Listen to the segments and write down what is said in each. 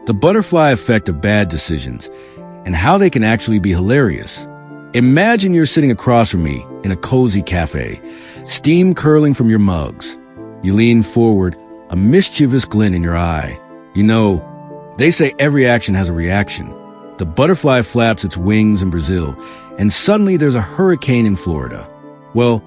The butterfly effect of bad decisions and how they can actually be hilarious. Imagine you're sitting across from me in a cozy cafe, steam curling from your mugs. You lean forward, a mischievous glint in your eye. You know, they say every action has a reaction. The butterfly flaps its wings in Brazil, and suddenly there's a hurricane in Florida. Well,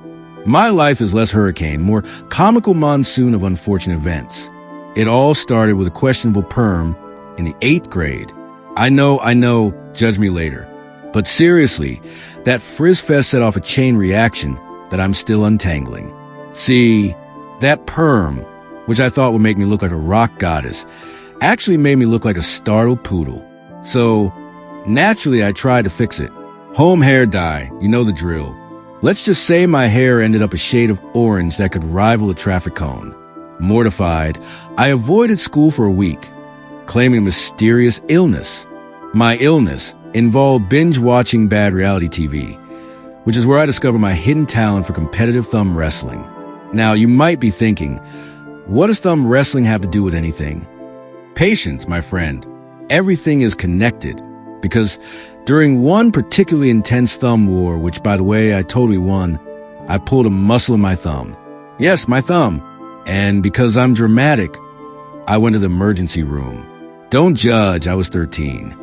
my life is less hurricane, more comical monsoon of unfortunate events. It all started with a questionable perm in the 8th grade. I know, judge me later. But seriously, that frizz fest set off a chain reaction that I'm still untangling. See, that perm, which I thought would make me look like a rock goddess, actually made me look like a startled poodle. So, naturally, I tried to fix it. Home hair dye, you know the drill. Let's just say my hair ended up a shade of orange that could rival a traffic cone. Mortified, I avoided school for a week, claiming a mysterious illness. My illness involved binge-watching bad reality TV, which is where I discovered my hidden talent for competitive thumb wrestling. Now, you might be thinking, what does thumb wrestling have to do with anything? Patience, my friend. Everything is connected, because during one particularly intense thumb war, which, by the way, I totally won, I pulled a muscle in my thumb. Yes, my thumb. And because I'm dramatic, I went to the emergency room. Don't judge, I was 13.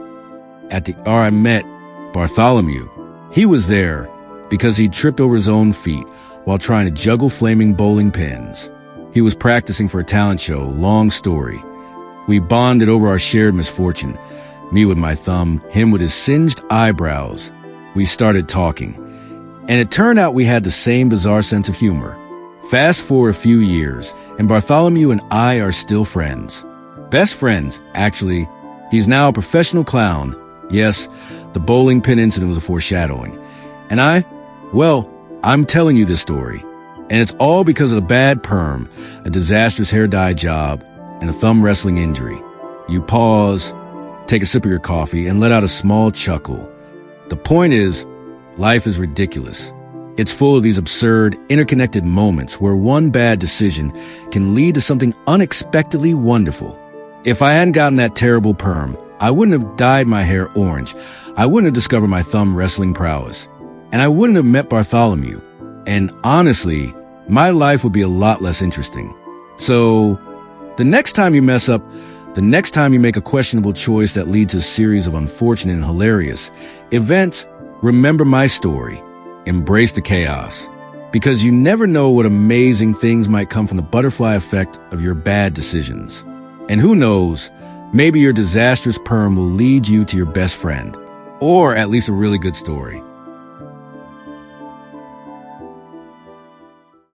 I met Bartholomew. He was there because he tripped over his own feet while trying to juggle flaming bowling pins. He was practicing for a talent show, long story. We bonded over our shared misfortune. Me with my thumb, him with his singed eyebrows. We started talking. And it turned out we had the same bizarre sense of humor. Fast forward a few years, and Bartholomew and I are still friends. Best friends, actually. He's now a professional clown. Yes, the bowling pin incident was a foreshadowing. And I'm telling you this story. And it's all because of a bad perm, a disastrous hair dye job, and a thumb wrestling injury. You pause, take a sip of your coffee, and let out a small chuckle. The point is, life is ridiculous. It's full of these absurd, interconnected moments where one bad decision can lead to something unexpectedly wonderful. If I hadn't gotten that terrible perm, I wouldn't have dyed my hair orange. I wouldn't have discovered my thumb wrestling prowess. And I wouldn't have met Bartholomew. And honestly, my life would be a lot less interesting. So, the next time you mess up, the next time you make a questionable choice that leads to a series of unfortunate and hilarious events, remember my story. Embrace the chaos. Because you never know what amazing things might come from the butterfly effect of your bad decisions. And who knows, maybe your disastrous perm will lead you to your best friend. Or at least a really good story.